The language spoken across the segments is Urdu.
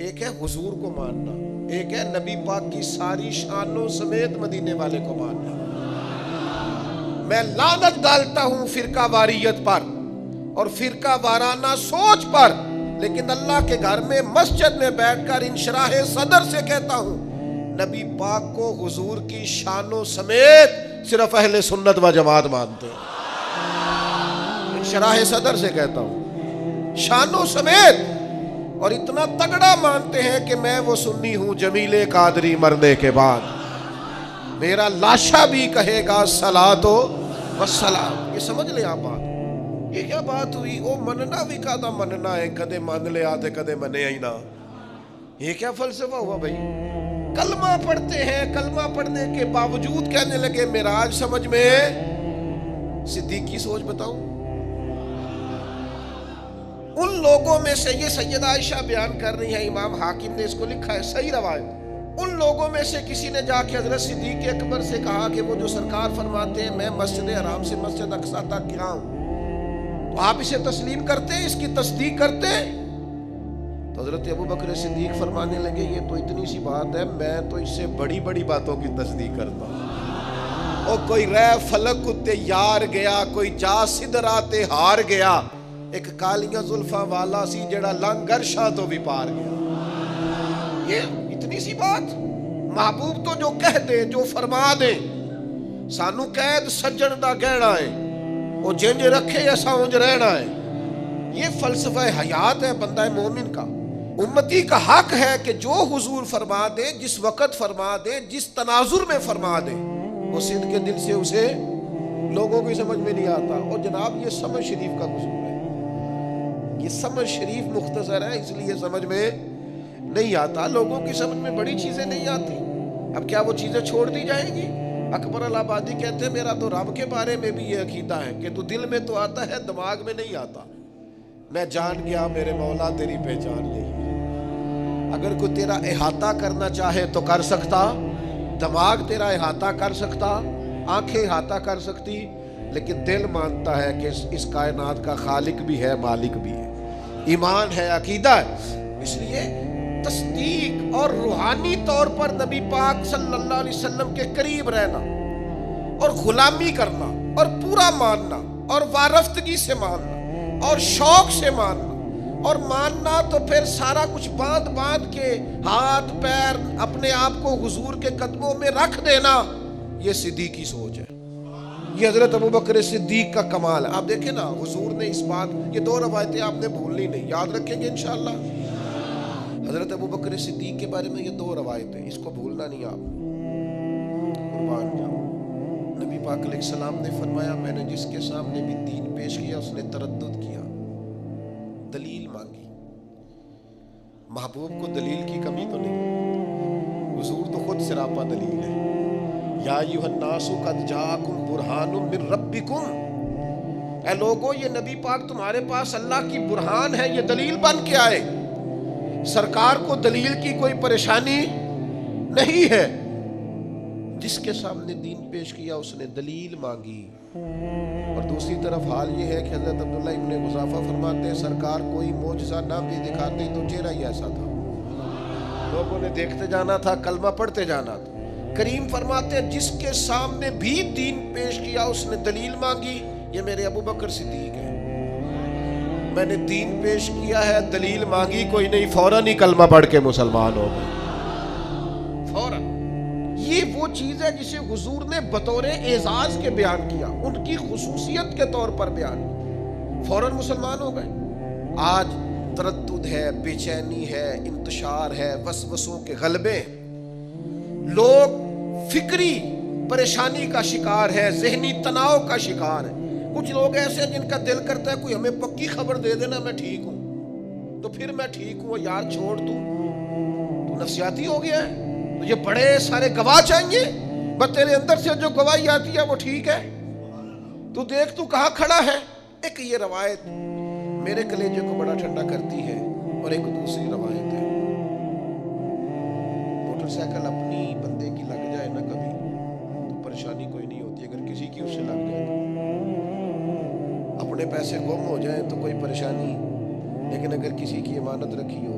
ایک ہے حضور کو ماننا، ایک ہے نبی پاک کی ساری شانوں سمیت مدینے والے کو ماننا۔ میں لعنت ڈالتا ہوں فرقہ واریت پر اور فرقہ وارانہ سوچ پر، لیکن اللہ کے گھر میں مسجد میں بیٹھ کر انشراح صدر سے کہتا ہوں نبی پاک کو حضور کی شانوں سمیت صرف اہل سنت و جماعت مانتے ہیں۔ انشراح صدر سے کہتا ہوں شانوں سمیت، اور اتنا تگڑا مانتے ہیں کہ میں وہ سنی ہوں جمیل قادری مرنے کے بعد میرا لاشا بھی کہے گا صلاۃ و سلام۔ یہ سمجھ لیں آپ بات، یہ کیا بات ہوئی؟ وہ مننا بھی کہتا مننا ہے، کدے مان لے آتے کدے منے ہی نہ۔ یہ کیا فلسفہ ہوا بھائی؟ کلمہ پڑھتے ہیں، کلمہ پڑھنے کے باوجود کہنے لگے معراج سمجھ میں صدیق کی سوچ بتاؤں۔ ان لوگوں میں سے، یہ سیدہ عائشہ بیان کر رہی ہیں، امام حاکم نے اس کو لکھا ہے، صحیح روایت، ان لوگوں میں سے کسی نے جا کے حضرت صدیق اکبر سے کہا کہ وہ جو سرکار فرماتے ہیں میں مسجد حرام سے مسجد اقصی تک گیا ہوں، تو آپ اسے تسلیم کرتے ہیں، اس کی تصدیق کرتے ہیں؟ تو حضرت ابوبکر صدیق فرمانے لگے یہ تو اتنی سی بات ہے، میں تو اس سے بڑی بڑی باتوں کی تصدیق کرتا ہوں۔ اور کوئی رہ فلک کتے یار گیا، کوئی جا سدراتے ہار گیا، ایک کالیاں زلفاں والا سی جڑا لنگر شاہ تو بھی پار گیا۔ یہ اتنی سی بات؟ محبوب تو جو کہہ دے، جو فرما دے، سانو قید سجن دا گہنا ہے، وہ جنج رکھے یا ساؤنج رہنا ہے۔ یہ فلسفہ حیات ہے بندہ مومن کا۔ امتی کا حق ہے کہ جو حضور فرما دے، جس وقت فرما دے، جس تناظر میں فرما دے، وہ صدق کے دل سے اسے لوگوں کی سمجھ میں نہیں آتا۔ اور جناب یہ سمجھ شریف کا قصور ہے، یہ سمجھ شریف مختصر ہے، اس لیے سمجھ میں نہیں آتا۔ لوگوں کی سمجھ میں بڑی چیزیں نہیں آتی، اب کیا وہ چیزیں چھوڑ دی جائیں گی؟ اکبر الہآبادی کہتے ہیں میرا تو رب کے بارے میں بھی یہ عقیدہ ہے کہ تو دل میں تو آتا ہے دماغ میں نہیں آتا۔ میں جان گیا میرے مولا تیری پہچان یہی ہے۔ اگر کوئی تیرا احاطہ کرنا چاہے تو کر سکتا، دماغ تیرا احاطہ کر سکتا، آنکھیں احاطہ کر سکتی، لیکن دل مانتا ہے کہ اس کائنات کا خالق بھی ہے، مالک بھی ہے، ایمان ہے، عقیدہ ہے۔ اس لیے تصدیق اور روحانی طور پر نبی پاک صلی اللہ علیہ وسلم کے قریب رہنا اور غلامی کرنا اور پورا ماننا اور وارفتگی سے ماننا اور شوق سے ماننا اور ماننا تو پھر سارا کچھ باندھ باندھ کے ہاتھ پیر اپنے آپ کو حضور کے قدموں میں رکھ دینا، یہ صدیق کی سوچ ہے۔ یہ حضرت ابوبکر صدیق کا کمال ہے۔ آپ دیکھیں نا، حضور نے اس بات، یہ دو روایتیں آپ نے بھولنی نہیں، یاد رکھیں گے انشاءاللہ۔ حضرت ابوبکر صدیق کے بارے میں یہ دو روایتیں، اس کو بھولنا نہیں آپ، قربان جاؤ۔ نبی پاک علیہ السلام نے فرمایا میں نے جس کے سامنے بھی دین پیش کیا اس نے تردد کیا، دلیل مانگی۔ محبوب کو دلیل کی کمی تو نہیں، حضور تو خود سراپا دلیل ہے۔ یا ایھا الناس قد جاءکم برہان من ربکم، اے لوگو یہ نبی پاک تمہارے پاس اللہ کی برہان ہے، یہ دلیل بن کے آئے۔ سرکار کو دلیل کی کوئی پریشانی نہیں ہے، جس کے سامنے دین پیش کیا اس نے دلیل مانگی۔ اور دوسری طرف حال یہ ہے کہ حضرت عبداللہ ابن حذافہ فرماتے ہیں سرکار کوئی معجزہ نہ بھی دکھاتے تو چہرہ ہی ایسا تھا، لوگوں نے دیکھتے جانا تھا، کلمہ پڑھتے جانا تھا۔ کریم فرماتے ہیں جس کے سامنے بھی دین پیش کیا اس نے دلیل مانگی، یہ میرے ابوبکر صدیق ہے۔ میں نے دین پیش کیا ہے، دلیل مانگی کوئی نہیں، فوراً ہی کلمہ پڑھ کے مسلمان ہو گئے، فوراً۔ یہ وہ چیز ہے جسے حضور نے بطور اعزاز کے بیان کیا، ان کی خصوصیت کے طور پر بیان کیا، فوراً مسلمان ہو گئے۔ آج تردد ہے، بے چینی ہے، انتشار ہے، وسوسوں کے غلبے، لوگ فکری پریشانی کا شکار ہے، ذہنی تناؤ کا شکار ہے۔ کچھ لوگ ایسے ہیں جن کا دل کرتا ہے کوئی ہمیں پکی خبر دے دینا میں ٹھیک ہوں، تو پھر میں ٹھیک ہوں، یار چھوڑ تو نفسیاتی ہو گیا ہے، تو یہ بڑے سارے گواہ چاہیے، بس تیرے اندر سے جو گواہی آتی ہے وہ ٹھیک ہے، تو دیکھ تو کہاں کھڑا ہے۔ ایک یہ روایت میرے کلیجے کو بڑا ٹھنڈا کرتی ہے، اور ایک دوسری روایت ہے، موٹر سائیکل اپنی بندے کی لگ جائے نا کبھی تو پریشانی کوئی نہیں ہوتی، اگر کسی کی اس سے لگ جائے تو اپنے پیسے گم ہو جائیں تو کوئی پریشانی، لیکن اگر کسی کی امانت رکھی ہو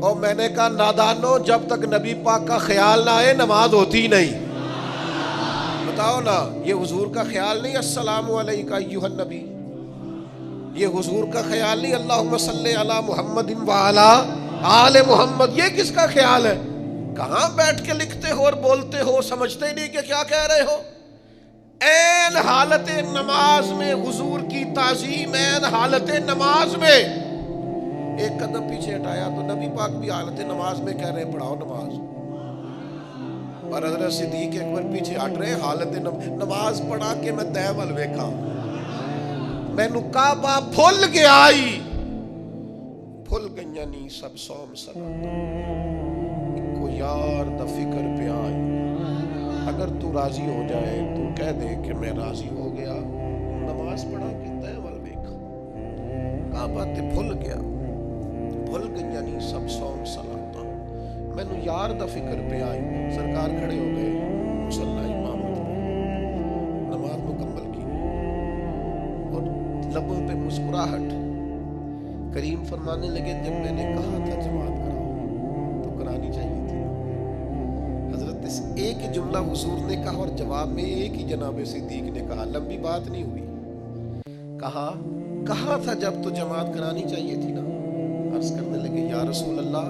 اور میں نے کہا نادانو، جب تک نبی پاک کا خیال نہ آئے نماز ہوتی نہیں۔ بتاؤ نا، یہ حضور کا خیال نہیں السلام علیکہ ایھا النبی، یہ حضور کا خیال نہیں اللہم صلی علی محمد وعلی آل محمد، یہ کس کا خیال ہے؟ کہاں بیٹھ کے لکھتے ہو اور بولتے ہو، سمجھتے ہی نہیں کہ کیا کہہ رہے ہو؟ این حالت نماز میں حضور کی تعظیم، این حالت نماز میں ایک قدم پیچھے ہٹایا تو نبی پاک بھی حالت نماز میں کہہ رہے پڑھاؤ نماز، اور حضرت صدیق اکبر پیچھے ہٹ رہے حالت نماز پڑھا کے میں دیول ویکھا، میں نو کعبہ بھول گیا ہی، بھول گئیاں نہیں سب سوم سلاتا، کو یار دا فکر پہ آئی، اگر تو راضی ہو جائے تو کہہ دے کہ میں راضی ہو گیا، نماز پڑھا کے دیول ویکھا، کعبہ تے بھول گیا، بھول گئیاں نہیں سب سوم سلاتا، میں نو یار دا فکر پہ آئی، سرکار کھڑے ہو گئے مصلی امامت پہ، نماز مکمل کی اور لبوں پہ مسکراہٹ، کریم فرمانے لگے جب میں نے کہا تھا جماعت کراؤ تو کرانی چاہیے تھی، حضرت اس ایک ہی جملہ حضور نے کہا اور جواب میں ایک ہی جناب صدیق نے کہا، لمبی بات نہیں ہوئی، کہا تھا جب تو جماعت کرانی چاہیے تھی نا، عرض کرنے لگے یا رسول اللہ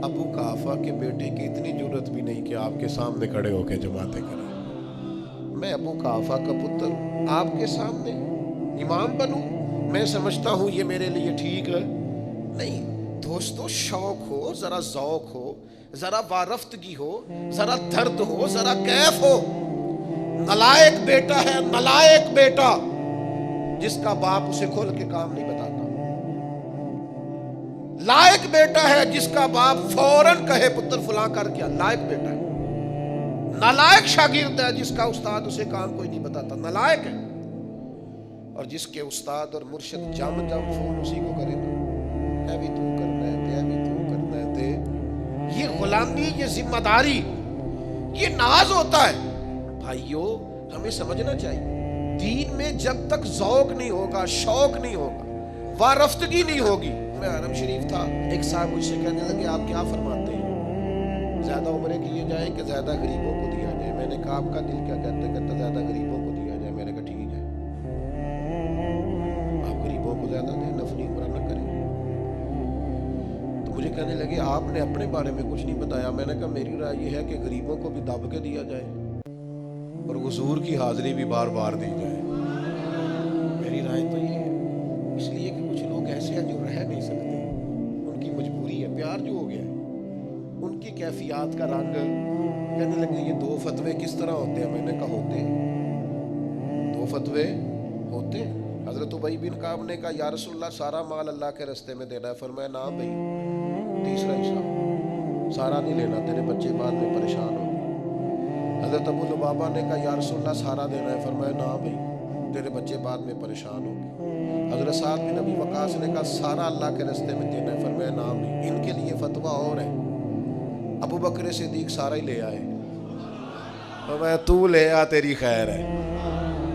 ابو قحافہ کے بیٹے کی اتنی جرت بھی نہیں کہ آپ کے سامنے کھڑے ہو کے جماعتیں کریں، میں ابو قحافہ کا پتر ہوں، آپ کے سامنے امام بنوں، میں سمجھتا ہوں یہ میرے لیے ٹھیک ہے نہیں۔ دوستو شوق ہو، ذرا ذوق ہو، ذرا وارفتگی ہو، ذرا درد ہو، ذرا کیف ہو۔ نلائق بیٹا ہے، نلائق بیٹا جس کا باپ اسے کھول کے کام نہیں بتاتا، لائق بیٹا ہے جس کا باپ فوراً کہے پتر فلاں کر کیا، لائق بیٹا ہے۔ نالائق شاگرد ہے جس کا استاد اسے کام کوئی نہیں بتاتا، نالائق ہے، اور جس کے استاد اور مرشد جم فون اسی کو کرے نا، اے بھی تو کرنا ہے تے، اے بھی تو کرنا ہے تے، یہ غلامی، یہ ذمہ داری، یہ ناز ہوتا ہے۔ بھائیو ہمیں سمجھنا چاہیے، دین میں جب تک ذوق نہیں ہوگا، شوق نہیں ہوگا، وارفتگی نہیں ہوگی۔ میں حرم شریف تھا، ایک صاحب مجھ سے کہنے لگے آپ کیا فرماتے ہیں، زیادہ عمرے کیے جائیں کہ زیادہ غریبوں کو دیا جائے؟ میں نے کہا آپ کا دل کیا کہتا زیادہ غریبوں کو دیا جائے۔ میں نے کہا ٹھیک ہے، آپ غریبوں کو زیادہ دیں، نفلی عمرہ نہ کریں۔ تو مجھے کہنے لگے آپ نے اپنے بارے میں کچھ نہیں بتایا۔ میں نے کہا میری رائے یہ ہے کہ غریبوں کو بھی دب کے دیا جائے اور حضور کی حاضری بھی بار بار دی جائے۔ میری رائے تو یہ ہے، اس لیے کہ کچھ لوگ ایسے ہیں جو رہ نہیں سکتے، ان کی مجبوری ہے، پیار جو ہو گیا ہے، ان کی کیفیات کا رنگ۔ کہنے لگے یہ دو فتوے کس طرح ہوتے ہیں؟ میں نے کہا ہوتے ہیں، دو فتوے ہوتے ہیں۔ حضرت ابی بن کعب نے کہا یا رسول اللہ سارا مال اللہ کے رستے میں دینا ہے؟ فرمایا نہ بھائی، تیسرا حصہ سارا نہیں لینا، تیرے بچے بعد میں پریشان ہوں گے۔ حضرت ابو لبابہ نے کہا یا رسول اللہ سارا دینا ہے؟ فرمایا نہ بھائی، تیرے بچے بعد میں پریشان ہوں گے۔ حضرت سعد بن ابی وقاص نے کہا سارا اللہ کے رستے میں دینا ہے؟ فرمایا نہ بھائی۔ ان کے لیے فتویٰ اور ہے۔ ابو بکر صدیق سارا ہی لے آئے، فرمایا تو لے آ، تیری خیر ہے،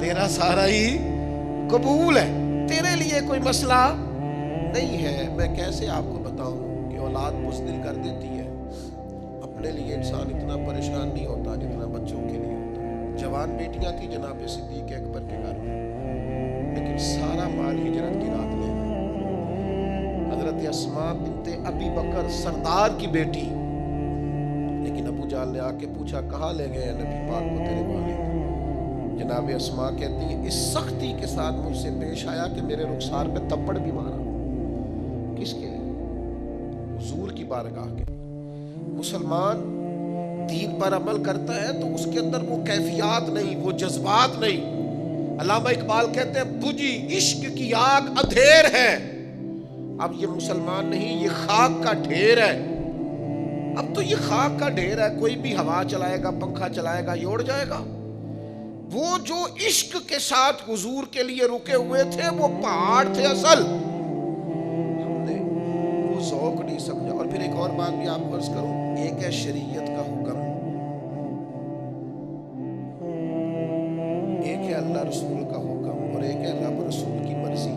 تیرا سارا ہی قبول ہے، تیرے لیے کوئی مسئلہ نہیں ہے۔ میں کیسے آپ کو بتاؤں کہ اولاد بزدل کر دیتی ہے، اپنے لیے انسان اتنا پریشان نہیں ہوتا جتنا بچوں کے لیے ہوتا ہے۔ جوان بیٹیاں تھی جناب صدیق اکبر کے گھر میں، لیکن سارا مال ہجرت کی رات لے گئے۔ حضرت اسماء بنت ابی بکر سردار کی بیٹی، لیکن ابو جہل نے آ کے پوچھا کہاں لے گئے ہیں نبی پاک کو تیرے والد؟ جناب اسماء کہتی ہیں اس سختی کے ساتھ مجھ سے پیش آیا کہ میرے رخسار پہ تپڑ بھی مارا۔ کس کے لیے؟ حضور کی بارگاہ کے۔ مسلمان دین پر عمل کرتا ہے تو اس کے اندر وہ کیفیات نہیں، وہ جذبات نہیں۔ علامہ اقبال کہتے ہیں بجھی عشق کی آگ ادھیر ہے، اب یہ مسلمان نہیں، یہ خاک کا ڈھیر ہے۔ اب تو یہ خاک کا ڈھیر ہے، کوئی بھی ہوا چلائے گا، پنکھا چلائے گا، یہ اڑ جائے گا۔ وہ جو عشق کے ساتھ حضور کے لیے رکے ہوئے تھے وہ پہاڑ تھے اصل، ہم نے وہ ذوق نہیں سمجھا۔ اور پھر ایک اور بات بھی آپ کو عرض کروں، ایک ہے شریعت کا حکم، ایک ہے اللہ رسول کا حکم، اور ایک ہے اللہ رسول کی مرضی۔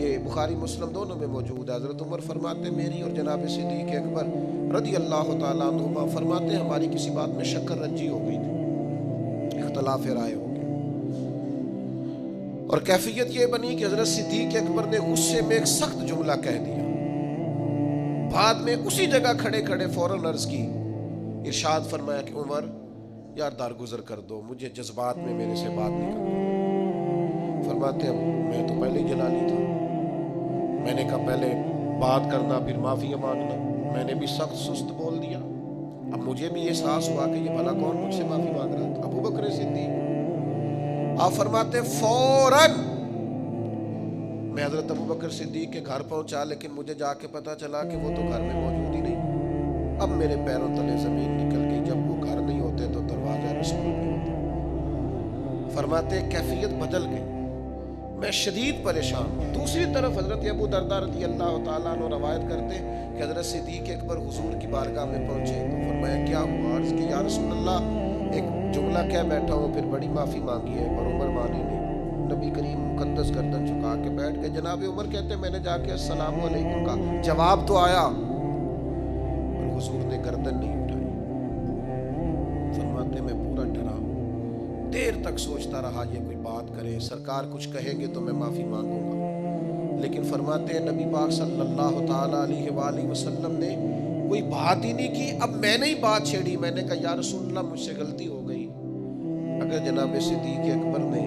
یہ بخاری مسلم دونوں میں موجود ہے. حضرت عمر فرماتے ہیں میری اور جناب صدیق اکبر رضی اللہ تعالیٰ عنہما فرماتے ہیں ہماری کسی بات میں شکر رنجی ہو گئی تھی, اختلاف رائے ہو گیا, اور کیفیت یہ بنی کہ حضرت صدیق اکبر نے غصے میں ایک سخت جملہ کہہ دیا. بعد میں اسی جگہ کھڑے کھڑے فوراً عرض کی, ارشاد فرمایا کہ عمر یار درگزر کر دو, مجھے جذبات میں میرے سے بات نہیں کرنی. فرماتے ہیں میں تو پہلے ہی جلالی تھا, میں نے کہا پہلے بات کرنا پھر معافی مانگنا, میں نے بھی سخت سست بول دیا. اب مجھے بھی احساس ہوا کہ یہ بھلا کون مجھ سے معافی مانگ رہا تھا, ابو بکر صدیق. آپ فرماتے ہیں فوراً میں حضرت ابو بکر صدیق کے گھر پہنچا, لیکن مجھے جا کے پتا چلا کہ وہ تو گھر میں موجود ہی نہیں. اب میرے پیروں تلے زمین نکل گئی, جب وہ گھر نہیں ہوتے تو دروازہ رسول نہیں ہوتا. فرماتے کیفیت بدل گئی, میں شدید پریشان ہوں. دوسری طرف حضرت ابو درداء رضی اللہ تعالیٰ عنہ روایت کرتے کہ حضرت صدیق اکبر حضور کی بارگاہ میں پہنچے تو فرمایا کیا ہوا؟ عرض کہ یا رسول اللہ ایک جملہ کہہ بیٹھا ہوں, پھر بڑی معافی مانگی ہے پر عمر مانی نہیں. نبی کریم مقدس گردن جھکا کے بیٹھ گئے. جناب عمر کہتے ہیں میں نے جا کے السلام علیکم کہا, جواب تو آیا اور حضور نے گردن نہیں اٹھائی. فرماتے میں پورا ڈرا, دیر تک سوچتا رہا یہ کوئی بات کرے, سرکار کچھ کہیں گے تو میں معافی مانگوں گا. لیکن فرماتے ہیں نبی پاک صلی اللہ تعالیٰ علیہ وآلہ وسلم نے کوئی بات ہی نہیں کی. اب میں نے ہی بات چھیڑی, میں نے کہا یا رسول اللہ مجھ سے غلطی ہو گئی, اگر جناب صدیق اکبر نے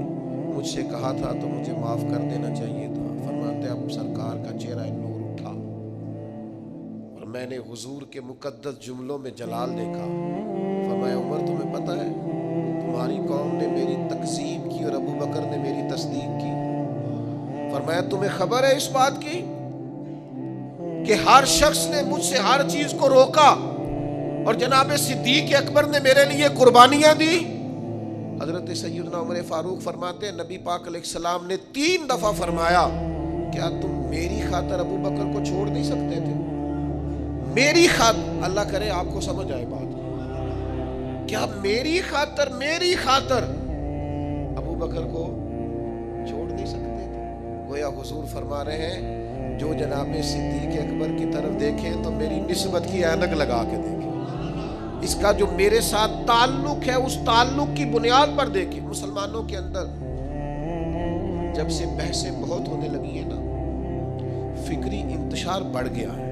مجھ سے کہا تھا تو مجھے معاف کر دینا چاہیے تھا. فرماتے اب سرکار کا چہرہ نور اٹھا اور میں نے حضور کے مقدس جملوں میں جلال دیکھا. فرمایا عمر تمہیں پتہ ہے تمہاری قوم نے میری تکذیب کی اور ابو بکر نے میری تصدیق کی. فرمایا تمہیں خبر ہے اس بات کی کہ ہر شخص نے مجھ سے ہر چیز کو روکا اور جناب صدیق اکبر نے میرے لیے قربانیاں دی. حضرت سیدنا عمر فاروق فرماتے ہیں نبی پاک علیہ السلام نے 3 دفعہ فرمایا کیا تم میری خاطر ابو بکر کو چھوڑ نہیں سکتے تھے؟ میری خاطر, اللہ کرے آپ کو سمجھ آئے بات, کیا میری خاطر ابو بکر کو چھوڑ نہیں سکتے تھے؟ گویا حضور فرما رہے ہیں جو جناب صدیق اکبر کی طرف دیکھیں تو میری نسبت کی اینک لگا کے دیکھیں, اس کا جو میرے ساتھ تعلق ہے اس تعلق کی بنیاد پر دیکھیں. مسلمانوں کے اندر جب سے بحثیں بہت ہونے لگی ہیں نا, فکری انتشار بڑھ گیا ہے,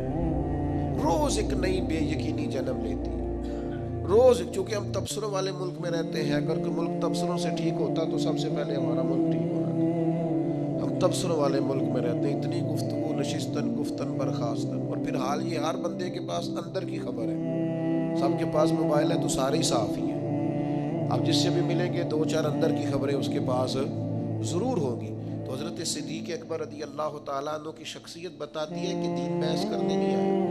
روز ایک نئی بے یقینی جنم لیتی ہے. روز چونکہ ہم تبصروں والے ملک میں رہتے ہیں, اگر کوئی ملک تبصروں سے ٹھیک ہوتا تو سب سے پہلے ہمارا ملک ٹھیک ہونا تھا. ہم تبصروں والے ملک میں رہتے ہیں, اتنی گفتگو نشستن گفتن برخاستن, اور پھر حال یہ ہر بندے کے پاس اندر کی خبر ہے, سب کے پاس موبائل ہے تو سارے ہی صاف ہی ہیں. اب جس سے بھی ملیں گے 2-4 اندر کی خبریں اس کے پاس ضرور ہوگی. تو حضرت صدیق اکبر رضی اللہ تعالیٰ عنہ کی شخصیت بتاتی ہے کہ دین بحث کرنے نہیں آئے.